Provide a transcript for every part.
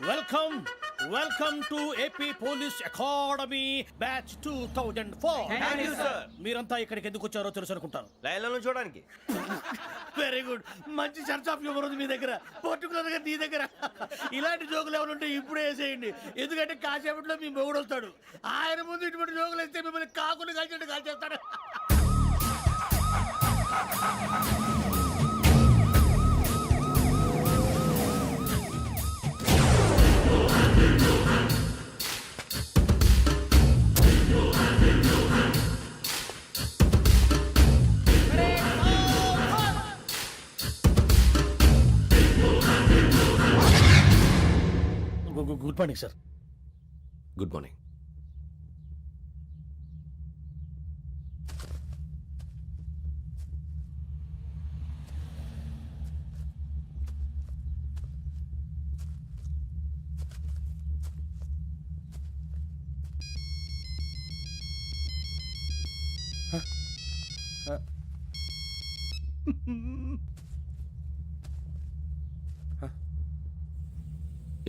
Welcome welcome to AP police academy batch 2004. మీరంతా ఇక్కడికి ఎందుకు వచ్చారో తెలుసు అనుకుంటాను. లైన్లను చూడడానికి. Very good. మంచి చర్చ్ ఆఫ్ హ్యూమర్ ఉంది మీ దగ్గర, పర్టికులర్ గా నీ దగ్గర. ఇలాంటి జోకులు ఏమైనా ఉంటే ఇప్పుడే వేసేయండి, ఎందుకంటే కాసేపట్లో మీ మొగుడు వస్తాడు. ఆయన ముందు ఇటువంటి జోకులు వేస్తే మిమ్మల్ని కాకులు కాల్చేట్టు కాల్చేస్తాడు. Good morning sir. Good morning.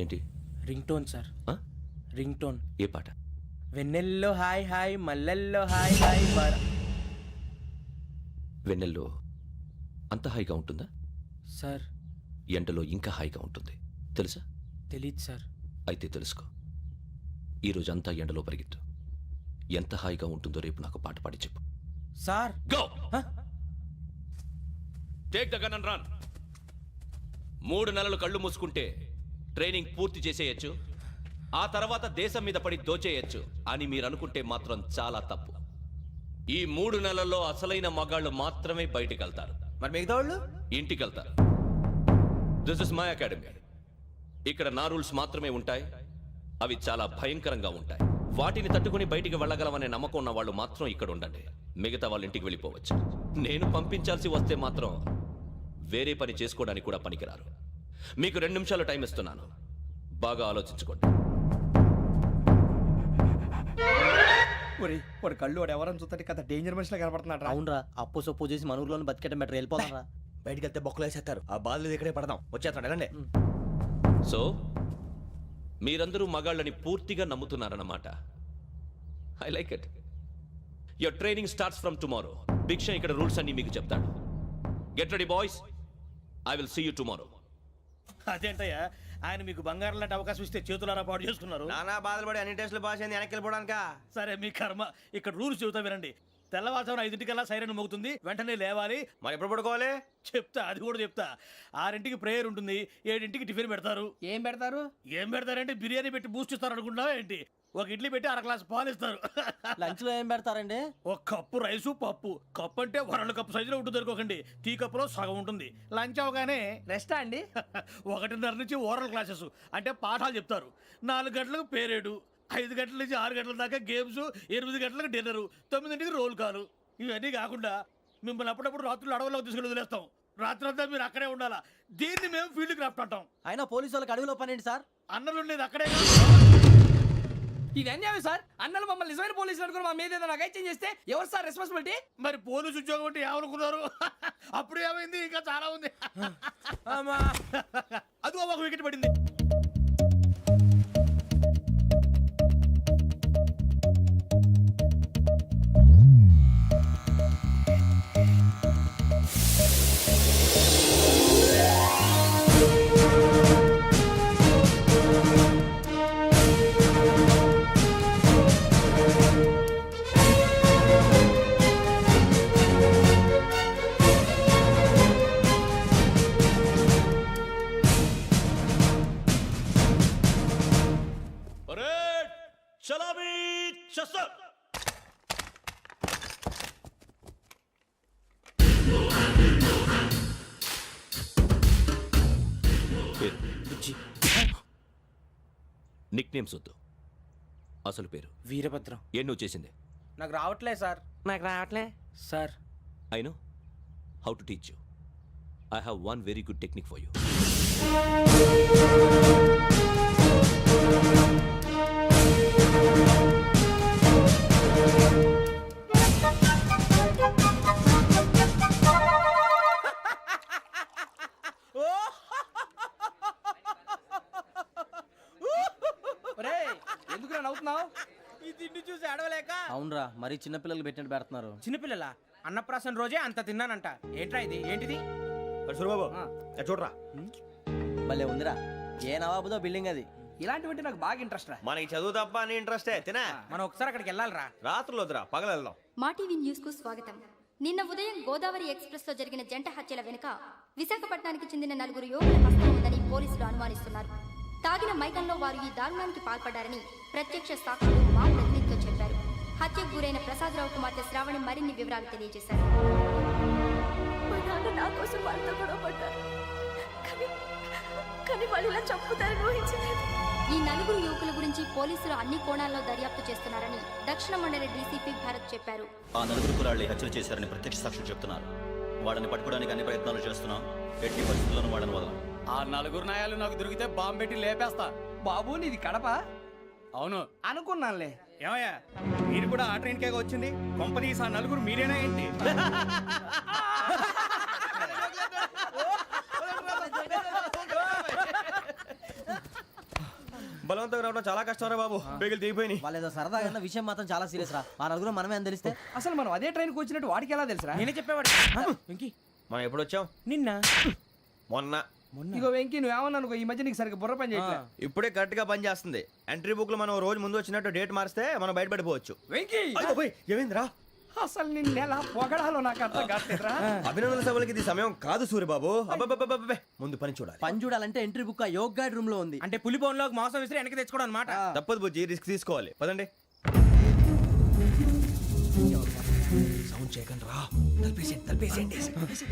ఏంటి? Ring tone sir. Ring tone. ఏ పాట? వెన్నెల్లో హాయ్ హాయ్ మల్లెల్లో హాయ్ హాయ్ వెన్నెల్లో అంత హాయిగా ఉంటుందా సార్? ఎండలో ఇంకా హాయిగా ఉంటుంది తెలుసా? తెలీదు సార్. అయితే తెలుసుకో. ఈరోజు అంతా ఎండలో పరిగెత్తు. ఎంత హాయిగా ఉంటుందో రేపు నాకు పాట పాడి చెప్పు. Sir go. Take the gun and run. 3 నెలలు కళ్ళు మూసుకుంటే ట్రైనింగ్ పూర్తి చేసేయచ్చు, ఆ తర్వాత దేశం మీద పడి దోచేయచ్చు అని మీరు అనుకుంటే మాత్రం చాలా తప్పు. ఈ 3 నెలల్లో అసలైన మగాళ్ళు మాత్రమే బయటికి వెళ్తారు. మరి మిగతా వాళ్ళు ఇంటికి వెళ్తారు. This is my academy. ఇక్కడ నా రూల్స్ మాత్రమే ఉంటాయి. అవి చాలా భయంకరంగా ఉంటాయి. వాటిని తట్టుకుని బయటికి వెళ్ళగలమనే నమ్మకం ఉన్న వాళ్ళు మాత్రం ఇక్కడ ఉండండి. మిగతా వాళ్ళు ఇంటికి వెళ్ళిపోవచ్చు. నేను పంపించాల్సి వస్తే మాత్రం వేరే పని చేసుకోవడానికి కూడా పనికిరారు. మీకు 2 నిమిషాలు టైం ఇస్తున్నాను, బాగా ఆలోచించుకోండి. వాడు కళ్ళు వాడు ఎవరని చూస్తే కదా డేంజర్ మనిషిలో కనపడుతున్నాడు. అవునరా, అప్పు సొప్పు చేసి మన ఊర్లో బతికేయడం బెటర్. వెళ్ళిపోతారా? బయటికి వెళ్తే బొక్కలు వేసేస్తారు. ఆ బాధలు ఇక్కడే పడదాం. వచ్చేస్తాడు ఎలాండి. సో మీరందరూ మగాళ్ళని పూర్తిగా నమ్ముతున్నారన్నమాట. I like it. Your training starts from tomorrow. Bhiksha ఇక్కడ రూల్స్ అన్ని మీకు చెప్తాడు. Get ready boys, I will see you tomorrow. అదేంటయ్యా, ఆయన మీకు బంగారం లాంటి అవకాశం ఇస్తే చేతులారా పాటు చేసుకున్నారు. నానా బాధలు పడి అన్ని టెస్టులు పాస్ అయింది, వెనక్కి వెళ్ళిపోవడానికా? సరే మీ కర్మ. ఇక్కడ రూల్స్ చెబుతా వినండి. తెల్లవారుజామున 5 సైరన్ మోగుతుంది, వెంటనే లేవాలి. మరి ఎప్పుడు పడుకోవాలి? చెప్తా, అది కూడా చెప్తా. 6 ప్రేయర్ ఉంటుంది, 7 టిఫిన్ పెడతారు. ఏం పెడతారు? ఏం పెడతారంటే బిర్యానీ పెట్టి బూస్ట్ ఇస్తారు అనుకుంటున్నావా ఏంటి? ఒక ఇడ్లీ పెట్టి 1/2 గ్లాస్ పాలు ఇస్తారు. లంచ్ లో ఏం పెడతారండి? ఒక కప్పు రైసు పప్పు. కప్పు అంటే 1/2 కప్పు సైజులో ఉంటుంది అనుకోకండి. టీ కప్పులో సగం ఉంటుంది. లంచ్ అవగానే రెస్టా అండి? 1:30 నుంచి ఓరల్ క్లాసెస్ అంటే పాఠాలు చెప్తారు. 4 గంటలకు పేరేడు, 5 గంటల నుంచి 6 గంటల దాకా గేమ్స్, 8 గంటలకు డిన్నరు, 9 రోల్ కాలు. ఇవన్నీ కాకుండా మిమ్మల్ని అప్పుడప్పుడు రాత్రులు అడవుల్లో తీసుకెళ్ళి వదిలేస్తాం. రాత్రంతా మీరు అక్కడే ఉండాలా. దీన్ని మేము ఫీల్డ్ క్రాఫ్ట్ అంటాం. అయినా పోలీసు వాళ్ళకి అడవిలో పని ఏంటి సార్? అన్నలు ఉండేది అక్కడే. ఇది అన్యాయం సార్. అన్నలు మమ్మల్ని నిజమైన పోలీసులు అనుకుని మా మీద ఏదైనా అగైత్యం చేస్తే ఎవరు సార్ రెస్పాన్సిబిలిటీ? మరి పోలీసు ఉద్యోగం అంటే ఏమనుకున్నారు? అప్పుడు ఏమైంది? ఇంకా చాలా ఉంది. అది ఒక వికెట్ పడింది. నిక్ నేమ్స్ వద్దు, అసలు పేరు. వీరభద్రం. ఏం నువ్వు చేసింది? నాకు రావట్లే సార్. నాకు రావట్లే sir. I know how to teach you. I have one very good technique for you. నవ్వుతున్నావు? ఈ తిండి చూసి అడవలేక అవునరా మరీ చిన్నపిల్లలు పెట్టినట్టు పెడుతున్నారు. చిన్నపిల్లల అన్నప్రాసన రోజే అంత తిన్నానంట. ఏంట్రా ఇది? ఏంటిది? సూరిబాబు చూడరా, భలే ఉందిరా. ఏ నవాబుదో బిల్డింగ్ అది. ఇలాంటివంటే నాకు బాగా ఇంట్రెస్ట్ రా. మనకి చదువు తప్ప అని ఇంట్రెస్టే తినా. మనం ఒకసారి అక్కడికి వెళ్ళాలిరా. రాత్రులు వద్దురా, పగలు వెళ్దాం. మా టీవీ న్యూస్ కు స్వాగతం. నిన్న ఉదయం గోదావరి ఎక్స్ప్రెస్ లో జరిగిన జంట హత్యల వెనుక విశాఖపట్నానికి చెందిన 4 యువకుల హస్తం ఉందని పోలీసులు అనుమానిస్తున్నారు. తాగిన మైకంలో వారు ఈ దారుణానికి పాల్పడ్డారని ప్రత్యక్ష సాక్షులు మా ప్రతినిధితో చెప్పారు. హత్యకు గురైన ప్రసాదరావు కుమార్తె శ్రావణి మరిన్ని వివరాలు తెలియజేశారు. మా నాన్న నా కోసం వాళ్ళతో గొడవ పడ్డారు. కానీ వాళ్ళు ఇలా చంపుతారని ఊహించలేదు. ఈ 4 యువకుల గురించి పోలీసులు అన్ని కోణాల్లో దర్యాప్తు చేస్తున్నారని దక్షిణ మండలి డీసీపీ భరత్ చెప్పారు. ఆ 4 కురాళ్ళు హత్యలు చేశారని ప్రత్యక్ష సాక్షులు చెప్తున్నారు. వాళ్ళని పట్టుకోవడానికి అన్ని ప్రయత్నాలు చేస్తున్నాం. ఎట్టి పరిస్థితుల్లోనూ వాళ్ళని వదలం. ఆ 4 నాయాలు నాకు దొరికితే బాంబు పెట్టి లేపేస్తా. బాబు నీది కడప? అవును. అనుకున్నానులే. ఏమయ్యా, మీరు కూడా ఆ ట్రైన్ కేగా వచ్చింది? కొంపదీసి ఆ 4 మీరేనా ఏంటి? బలవంతంగా రావడం చాలా కష్టం రా బాబు, పేగులు దిగిపోయినాయి. వాళ్ళు ఏదో సరదాగా అన్న విషయం మాత్రం చాలా సీరియస్ రా. ఆ నలుగురు మనమే అని తెలిస్తే అసలు మనం అదే ట్రైన్కి వచ్చినట్టు వాడికి ఎలా తెలుసురా? నేనే చెప్పేవాడు. వెంకీ మనం ఎప్పుడు వచ్చాం? నిన్న మొన్న. ఇగో వెంకీ నువ్వేమన్నా అనుకో, ఈ మధ్య నీకు సరిగ్గా బుర్ర పని చేయట్లేదు. ఇప్పుడే కరెక్ట్ గా పని చేస్తుంది. ఎంట్రీ బుక్ లో మనం రోజు ముందు వచ్చినట్టు డేట్ మారిస్తే మనం బయటపడిపోవచ్చు. వెంకీ ఏమైందిరా? అసలు నిన్న ఎలా పొగడాలో నాకు అర్థం కావట్లేదురా. అభినందన సభలకి ఇది సమయం కాదు సూరిబాబు. అబ్బబ్బబ్బబ్బబ్బే, ముందు పని చూడాలి. పని చూడాలంటే ఎంట్రీ బుక్ ఆ యోగ్ గైడ్ రూమ్ లో ఉంది. అంటే పులి బోన్లోకి మాంసం విసిరి వెనక్కి తెచ్చుకోవడం అనమాట. తప్పదు బుజ్జి, రిస్క్ తీసుకోవాలి. పదండి. సౌండ్ చేయకండి రా. తలపేసేయండి.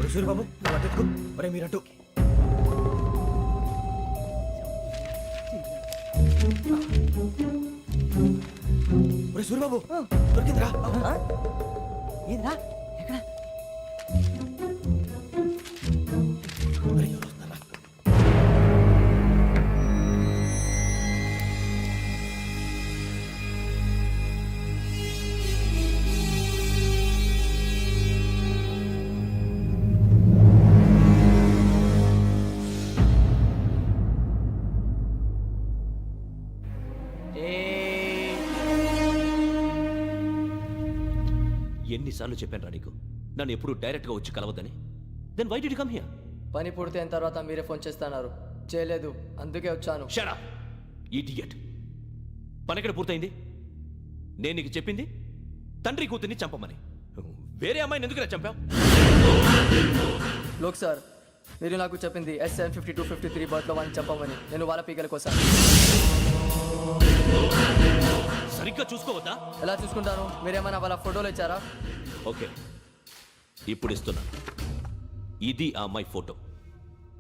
ఒరే సూరిబాబు, నువ్వు అటు ఎత్తుకో. ఒరే మీరు అటు. ఒరే సూరిబాబు, దొరికిందిరా. ఏంద్రా ఎక్కడ? ఒరే, ఎవరు వస్తున్నారా? ఎన్నిసార్లు చెప్పాను రా నీకు, నన్ను ఎప్పుడు డైరెక్ట్ గా వచ్చి కలవద్దని? Then why did you come here? పని పూర్తయిన తర్వాత మీరే ఫోన్ చేస్తున్నారు. చేయలేదు, అందుకే వచ్చాను. Shut up idiot. పని ఎక్కడ పూర్తయింది? నేను నీకు చెప్పింది తండ్రి కూతుర్ని చంపమని. వేరే అమ్మాయిని ఎందుకు చంపావు? లోక్ సార్, మీరు నాకు చెప్పింది SM 5253 బర్త్లో వాళ్ళని చంపమని. నేను వాళ్ళ పీకల కోసం. సరిగ్గా చూసుకోవద్దా? ఎలా చూసుకుంటాను? మీరేమైనా వాళ్ళ ఫోటోలు ఇచ్చారా? ఓకే, ఇప్పుడు ఇస్తున్నా. ఇది ఆ అమ్మాయి ఫోటో.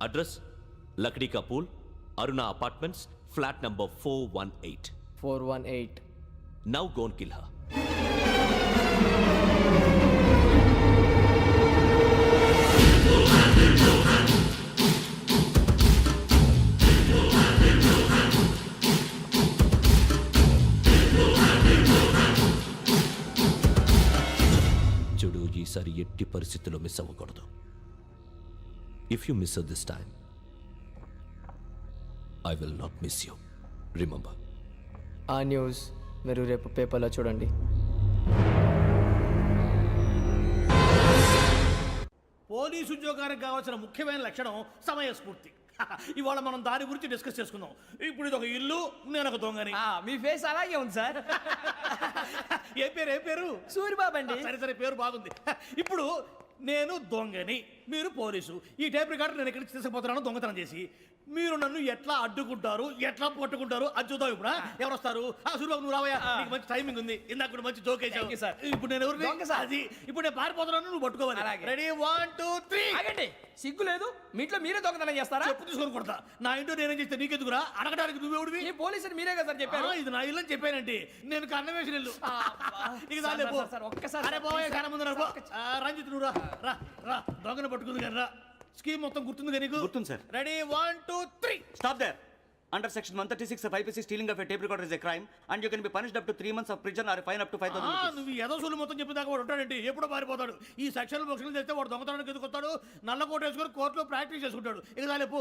అడ్రస్ లక్డీ కా pool, Aruna apartments, flat number 418. 418. Now go and kill her. చూడు, ఈసారి ఎట్టి పరిస్థితుల్లో మిస్ అవ్వకూడదు. If you miss this time, I will not miss you. Remember. ఆ న్యూస్ మీరు రేపు పేపర్లో చూడండి. పోలీసు ఉద్యోగానికి కావాల్సిన ముఖ్యమైన లక్షణం సమయస్ఫూర్తి. ఇవాళ మనం దాని గురించి డిస్కస్ చేసుకుందాం. ఇప్పుడు ఇది ఒక ఇల్లు, నేను ఒక దొంగని. మీ ఫేస్ అలాగే ఉంది సార్. ఏ పేరు? సూరిబాబు అండి. సరే పేరు బాగుంది. ఇప్పుడు నేను దొంగని, మీరు పోలీసు. ఈ టైప్ రికార్డు నేను ఎక్కడికి తీసుకుపోతున్నాను దొంగతనం చేసి. మీరు నన్ను ఎట్లా అడ్డుకుంటారు, ఎట్లా పట్టుకుంటారు అది చూద్దాం. ఇప్పుడు ఎవరు వస్తారు? సూరిబాబు నువ్వు రావయ్యా, నీకు మంచి టైమింగ్ ఉంది. ఇందాక కూడా మంచి జోక్ వేసావు సార్. ఇప్పుడు నేను ఎవరు? అది ఇప్పుడు నేను పారిపోతున్నాను, నువ్వు పట్టుకోవాలి. రెడీ 1 2 3. ఆగండి, సిగ్గు లేదు? మీ ఇంట్లో మీరే దొంగతనం చేస్తారా? చెప్పు తీసుకొని కొడతా. నా ఇంట్లో నేనేం చేస్తే నీకెందుకురా? అడగడానికి నువ్వెవడివి? ఈ పోలీసులు మీరే కదా సార్ చెప్పారు. ఇది నా ఇల్లు అని చెప్పానండి. నేను కన్నవేసిన ఇల్లు. నీకు చాలే పో. ఒక్కసారి అరే పోయే కన్న ముందు రంజిత్ నువ్వు రా దొంగను పట్టుకుంది కానీ రా. స్కీమ్ మొత్తం గుర్తుంది నీకు? గుర్తుంది sir. Ready 1 2 3. Stop there. Under section 136 of IPC, stealing of a tape recorder is a crime and you can be punished up to 3 months of prison or a fine up to 5,000 rupees. నువ్వు ఏదో సొల్లు మొత్తం చెప్పిన దాకా వాడు ఉంటాడండి. ఎప్పుడో పారిపోతాడు. ఈ సెక్షన్ బొక్షన్లు చేస్తే వాడు దొంగతనానికి ఎందుకు వస్తాడు? నల్ల కోట వేసుకొని కోర్టులో ప్రాక్టీస్ చేసుకుంటాడు. ఇక చాలే పో.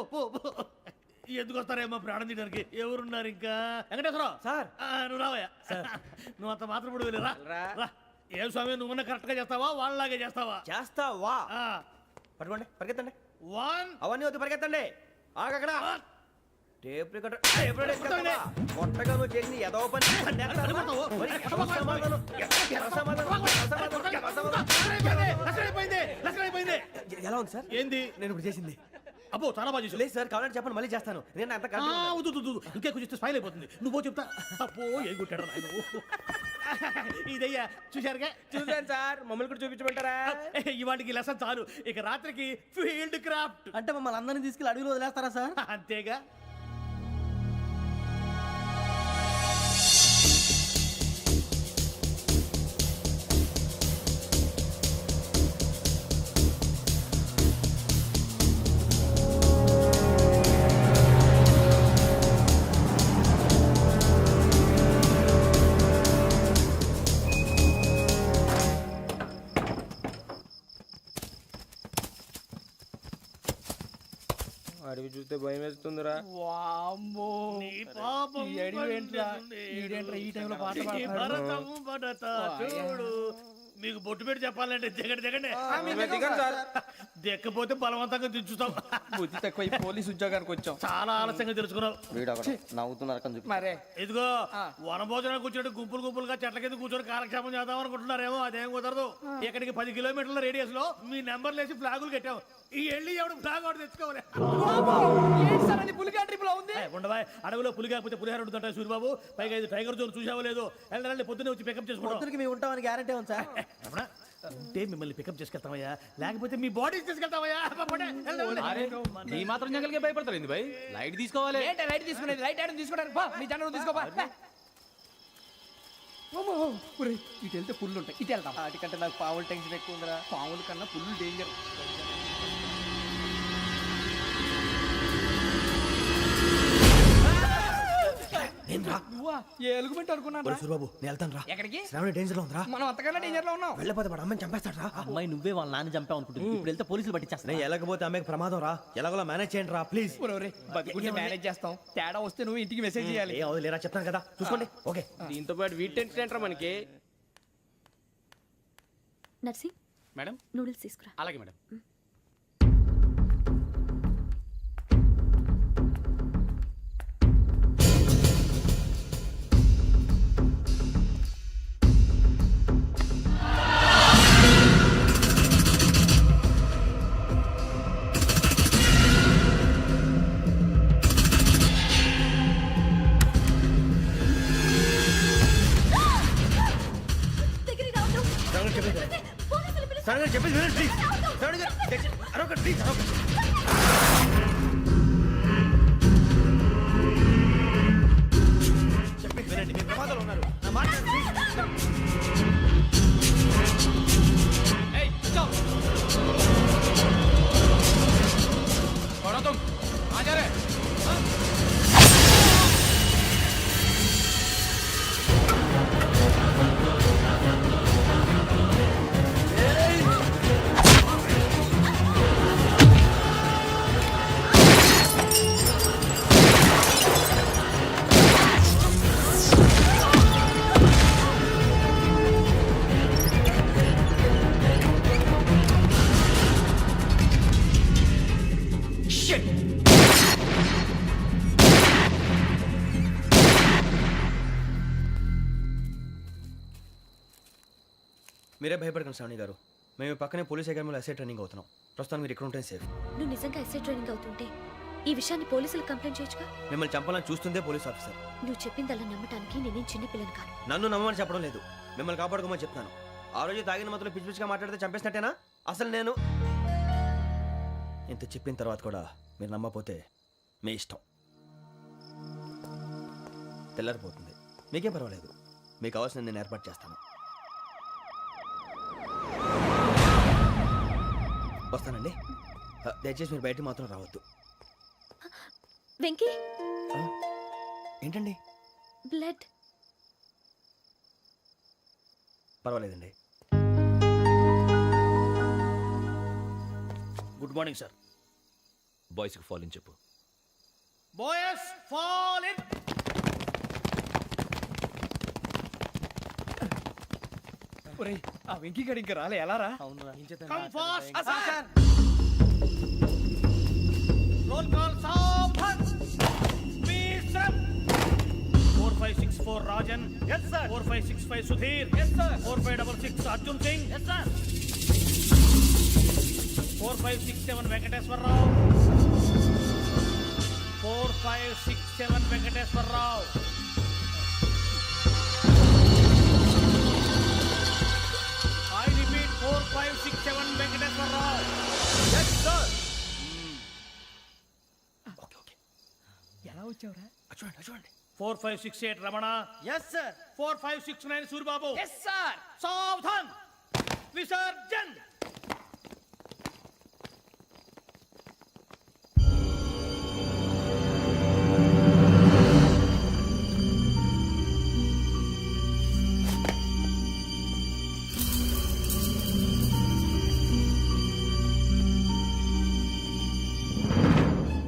ఎందుకు వస్తారేమో ప్రాణం తీయడానికి ఎవరున్నారు ఇంకా వెంకటేశ్వరరావు సార్. నువ్వు రావయ్యా నువ్వు అంత మాత్రం ఇప్పుడు వెళ్ళి రా ఏం స్వామి నువ్వున్న కరెక్ట్ గా చేస్తావా వాళ్ళలాగే చేస్తావా చేస్తావా పట్టుకోండి పరిగెత్తండి 1 అవన్నీ వద్దు పరిగెత్తండి ఆగక్కడ టేప్ రికార్డర్ కొత్తగా నువ్వు చేసిన ఏదో పని ఎలా ఉంది సార్ ఏంది నేను ఇప్పుడు చేసింది అబ్బో చాలా బాగా చేసావు. లేదు సార్ కావాలంటే చెప్పండి మళ్ళీ చేస్తాను నేను అంత వద్దు ఇంకే కొంచెం స్మైల్ అయిపోతుంది నువ్వు చెప్తా అప్పో ఏ కొట్టాడు నాయన ఇదయ్యా చూశారుగా చూసాను సార్ మమ్మల్ని కూడా చూపించమంటారా ఇవాటికి లెసన్ చాలు ఇక రాత్రికి ఫీల్డ్ క్రాఫ్ట్ అంటే మమ్మల్ని అందరినీ తీసుకెళ్ళి అడుగులు వదిలేస్తారా సార్? అంతేగా. అడిగి చూస్తే భయం వేస్తుందిరా. వామ్మో నీ పాపం ఈ అడివి ఏంట్రా? ఈడేంట్రా ఈ టైంలో పాట పాడుతున్నాడు? భరతము భరత చూడు మీకు బొట్టు పెట్టి చెప్పాలంటే దిగండి దిక్కపోతే బలవంతంగా దించుతాం. బుద్ధి తక్కువ ఈ పోలీస్ ఉద్యోగానికి వచ్చాం. చాలా ఆలస్యంగా తెలుసుకున్నావు. వీడు ఒకడు నవ్వుతున్నారు కని చూపి. మరే ఇదిగో వనభోజనం కూర్చొని గుంపులుగా చెట్ల కింద కూర్చొని కాలక్షేపం చేద్దాం అనుకుంటున్నారేమో అదేం కుదరదు. ఇక్కడికి 10 కిలోమీటర్ల రేడియస్ లో మీ నెంబర్లు వేసి ఫ్లాగులు కట్టాం. ఈ వెళ్ళి ఎవడు ఫ్లాగ్ ఒకటి తెచ్చుకోవాలి. పులిగా ట్రిప్ లో ఉంది. ఉండవా అడవిలో పులి కాకపోతే పులిహార ఉంటుంటాయి సూర్యబాబు. పైగా ఇది టైగర్ జోన్ చూసావో లేదో. వెళ్ళండి పొద్దున్నే వచ్చి పికప్ చేసుకుంటాం. పొద్దునకి మేము ఉంటామని గ్యారంటీ ఉంది సార్. అంటే మిమ్మల్ని పికప్ చేసుకెళ్తామయ్యా లేకపోతే మీ బాడీ తీసుకెళ్తామయ్యా. ఈ మాత్రం జంగల్కే భయపడతారు భయ్. లైట్ తీసుకోవాలి. ఏంటి లైట్ తీసుకునేది? లైట్ ఆడని తీసుకోవడానికి బా మీ జనరు తీసుకోపా. ఇటు వెళ్తే పుల్లు ఉంటాయి. ఇటు వెళ్తాం. వాటికంటే నాకు పావుల టెన్షన్ ఎక్కువ ఉందిరా. పాముల కన్నా పుల్లు డేంజర్. నువ్వా ఏ ఎలుగుబెట్టి అనుకున్నా సూరిబాబు నేను వెళ్తాను రా. ఎక్కడికి? శ్రావణి డేంజర్ లో ఉందిరా. మనం అంతకన్నా డేంజర్ లో ఉన్నాం. వెళ్ళపోతే వాడు అమ్మని చంపేస్తాడు రా. అమ్మాయి నువ్వే వాళ్ళ నాన్న చంపావు అనుకుంటుంది. ఇప్పుడు వెళ్తే పోలీసులు పట్టించేస్తా. నేను వెళ్ళకపోతే అమ్మాయికి ప్రమాదం రా. ఎలాగోలా మేనేజ్ చేయండి రా ప్లీజ్. బతుకుంటే మేనేజ్ చేస్తాం. తేడా వస్తే నువ్వు ఇంటికి మెసేజ్ చేయాలి. ఏ అవును లేరా చెప్తాను కదా చూసుకోండి. ఓకే దీంతో పాటు వీటి టెన్షన్ ఏంట్రా మనకి. నర్సి మేడం నూడిల్స్ తీసుకురా. అలాగే మేడం. శ్రావణి చెప్పేసి వినండి ప్లీజ్. శ్రావణి గారు అరొకటి ప్లీజ్ అరొకటి. చెప్పేసి వినండి మీరు ప్రమాదాలు ఉన్నారు. నా మాట ప్లీజ్. మీరే భయపడకండి శ్రావణి గారు. మేము పక్కనే పోలీస్ అకాడమీలో ఎస్ఐ ట్రైనింగ్ అవుతున్నాం. ప్రస్తుతం మీరు ఇక్కడ ఉంటే సేఫ్. నువ్వు నిజంగా ఎస్ఐ ట్రైనింగ్ అవుతుంటే ఈ విషయాన్ని పోలీసులకు కంప్లైంట్ చేయొచ్చుగా. మిమ్మల్ని చంపాలని చూస్తుందే పోలీస్ ఆఫీసర్. నువ్వు చెప్పిందల్లా నమ్మటానికి నేనేం చిన్నపిల్లని కాను. నన్ను నమ్మమని చెప్పడం లేదు, మిమ్మల్ని కాపాడుకోమని చెప్తాను. ఆ రోజు తాగిన మొదలు పిచ్చి పిచ్చిగా మాట్లాడితే చంపేసినట్టేనా? అసలు నేను ఇంత చెప్పిన తర్వాత కూడా మీరు నమ్మపోతే మీ ఇష్టం. తెల్లారిపోతుంది, మీకేం పర్వాలేదు. మీకు కావాల్సిన నేను ఏర్పాటు చేస్తాను. వస్తానండి. దయచేసి మీరు బయటికి మాత్రం రావద్దు. వెంకీ ఏంటండి? బ్లడ్. పర్వాలేదండి. Good morning sir. బాయ్స్కి ఫాలోని చెప్పు. Boys fall in. ఒరేయ్ ఆ వెంకీ గడి ఇంకా రాలే ఎలా రా? Come fast. రోల్ కాల్ సావధాన్. Speed up. 4564 Rajan. yes sir. 4565 Sudheer. yes sir. 4566 Arjun Singh. yes sir. 4567 Venkateswararao. 4567 Venkateswararao. I repeat 4567 Venkateswararao. yes sir. ఎలా వచ్చావురా? చూడండి 4568 Ramana. yes sir. 4569 Suribabu. Yes sir. సావధాన్. విసర్జన్.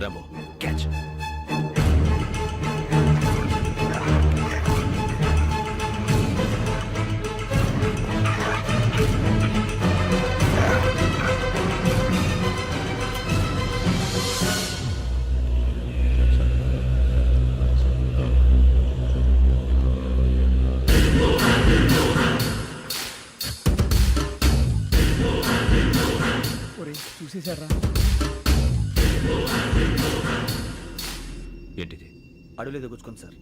Rambo catch. ఒరేయ్ చూసేశారా? ఏంటిది? అడుగులేదో గుచ్చుకోండి సార్.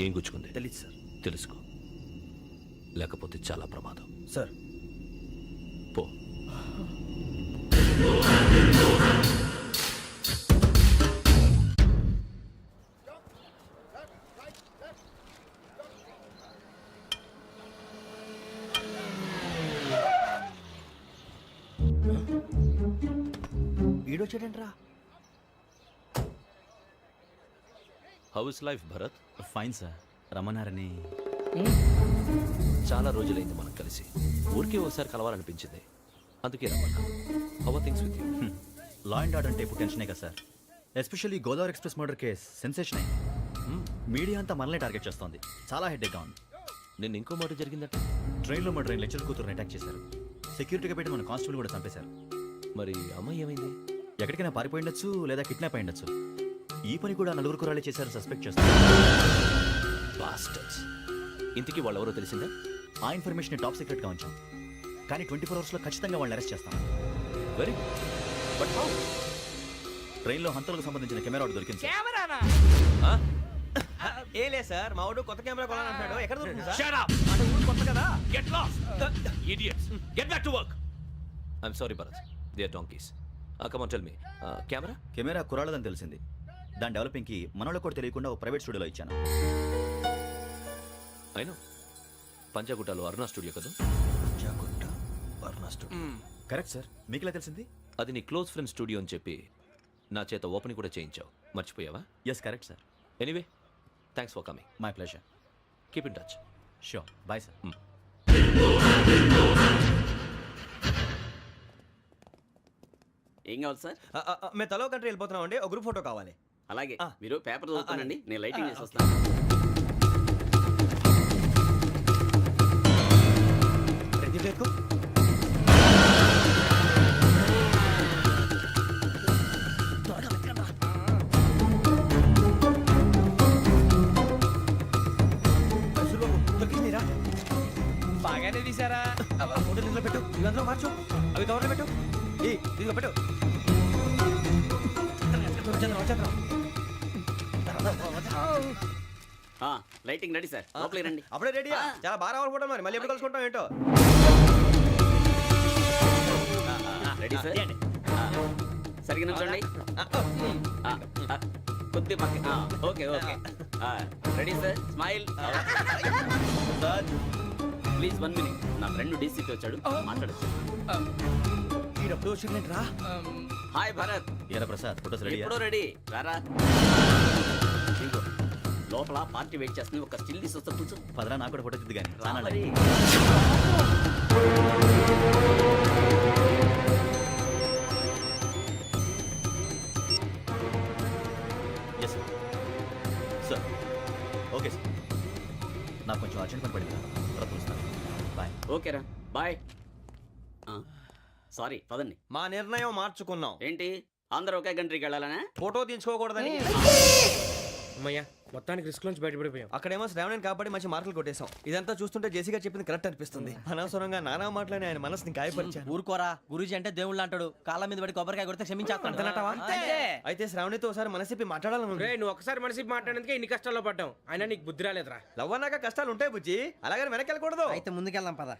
ఏం గుచ్చుకుంది? తెలీదు సార్. తెలుసుకో, లేకపోతే చాలా ప్రమాదం. సార్ పో. ఈడొచ్చాడంట్రా. How is life Bharat? Fine sir. రమ్మన్నారని. చాలా రోజులైంది మనం కలిసి. ఊరికే ఒకసారి కలవాలనిపించింది, అందుకే రమ్మన్నా. How are things with you? Law and order అంటే ఇప్పుడు టెన్షనే కదా sir. Especially Godavari express murder case sensation అయింది. మీడియా అంతా మనల్ని టార్గెట్ చేస్తోంది. చాలా హెడ్ఏక్గా ఉంది. నిన్న ఇంకో మాట జరిగిందట. ట్రైన్లో మా ట్రైన్ లెక్చర్ కూతురుని అటాక్ చేశారు. సెక్యూరిటీగా పెట్టి మన కానిస్టేబుల్ కూడా చంపేశారు. మరి అమ్మాయి ఏమైంది? ఎక్కడికైనా పారిపోయి ఉండొచ్చు, లేదా కిడ్నాప్ అయి ఉండొచ్చు. ఈ పని కూడా నలుగురు కురాలే చేశారు సస్పెక్ట్ చేస్తారు. బాస్టర్స్. ఇంతకీ వాళ్ళు ఎవరో తెలిసిందా? ఆ ఇన్ఫర్మేషన్ టాప్ సీక్రెట్గా ఉంచాం, కానీ 24 అవర్స్లో ఖచ్చితంగా వాళ్ళని అరెస్ట్ చేస్తాం. Very but how? ట్రైన్లో హంతలకు సంబంధించిన కెమెరా ఒకటి దొరికింది సార్. కెమెరానా? ఏ లే సార్, మా వాడు కొత్త కెమెరా కొనాలంటున్నాడు. ఎక్కడ దొరుకుతుంది సార్? Shut up! అంటే ఊరు కొత్త కదా. Get lost! Idiots! Get back to work! I'm sorry, Bharat. They are donkeys. Come on, tell me. Camera? Camera కురాలదని తెలిసింది. దాని డెవలపింగ్కి మనలో కూడా తెలియకుండా ఒక ప్రైవేట్ స్టూడియోలో ఇచ్చాను. I know. పంజాగుట్టలో అరుణా స్టూడియో కదా? పంజాగుట్ట వర్ణ స్టూడియో. Correct sir. మీకు ఎలా తెలిసింది? అది నీ క్లోజ్ ఫ్రెండ్ స్టూడియో అని చెప్పి నా చేత ఓపెన్ కూడా చేయించావు. మర్చిపోయావా? Yes correct sir. Anyway, thanks for coming. My pleasure. Keep in touch. Sure. Bye sir. ఏం కావాలి సార్? మేము తలో కంట్రీ వెళ్ళిపోతున్నాం అండి, ఒక గ్రూప్ ఫోటో కావాలి. అలాగే, మీరు పేపర్ చదువుతానండి, నేను లైటింగ్ చేసి వస్తాను. బాగానే తీసారా? ఫోటో ఇందులో పెట్టు, ఇవంతా మార్చు, అవి కవర్లో పెట్టు. ఇదిగో పెట్టు. లైటింగ్ రెడీ సార్, లోపలికి రండి. అప్పుడే రెడీయా? చాలా బాగా రావాలి ఫోటో, మరి మళ్ళీ ఎప్పుడు కలుసుకుంటాం ఏంటో. Ready sir. సరిగ్గా నిల్చోండి. కొద్ది పక్క. Okay okay. Ready sir. Smile. Please 1 minute. నా ఫ్రెండ్ డీసీపీ వచ్చాడు, మాట్లాడచ్చు. ఈడప్పుడు వచ్చిందంటరా. హాయ్ భరత్. ఏరా ప్రసాద్, ఫోటోస్ రెడీ? ఎప్పుడో రెడీ. రారా. ఇదిగో, లోపల పార్టీ వెయిట్ చేస్తుంది, ఒక స్టిల్ తీసి వస్తా, కూర్చో. పదరా, నాకు కూడా ఫోటో చూద్దు కానీ. రా మరి. సార్ ఓకే సార్ నాకు కొంచెం అర్జెంట్ పని పడింది తర్వాత పిలుస్తాను బాయ్ ఓకేరా బాయ్ సారీ పదండి. మా నిర్ణయం మార్చుకున్నాం. ఏంటి అందరూ ఒకే కంట్రీకి వెళ్ళాలనే? ఫోటో తీసుకోకూడదని. అమ్మయ్యా మొత్తానికి రిస్క్ నుంచి బయటపడిపోయాం. అక్కడేమో శ్రావణిని కాబట్టి మంచి మార్కులు కొట్టేశాం. ఇదంతా చూస్తుంటే జేసీగా చెప్పింది కరెక్ట్ అనిపిస్తుంది. అనవసరంగా నానా మాటలని ఆయన మనసుని గాయపరిచాను. ఊరుకోరా గురూజీ అంటే దేవుళ్ళు అంటాడు. కాళ్ళ మీద పడి కొబ్బరికాయ కొడితే క్షమించేస్తాను. అయితే శ్రావణితో ఒకసారి మనసిప్పి మాట్లాడాలను. నువ్వు ఒకసారి మనసి మాట్లాడేందుకే ఇన్ని కష్టాల్లో పడ్డాం. అయినా నీకు బుద్ధి రాలేదురా. లవ్ అన్నాక కష్టాలు ఉంటాయి బుజ్జి, అలాగని వెనక్కి వెళ్ళకూడదు. అయితే ముందుకెళ్దాం పద.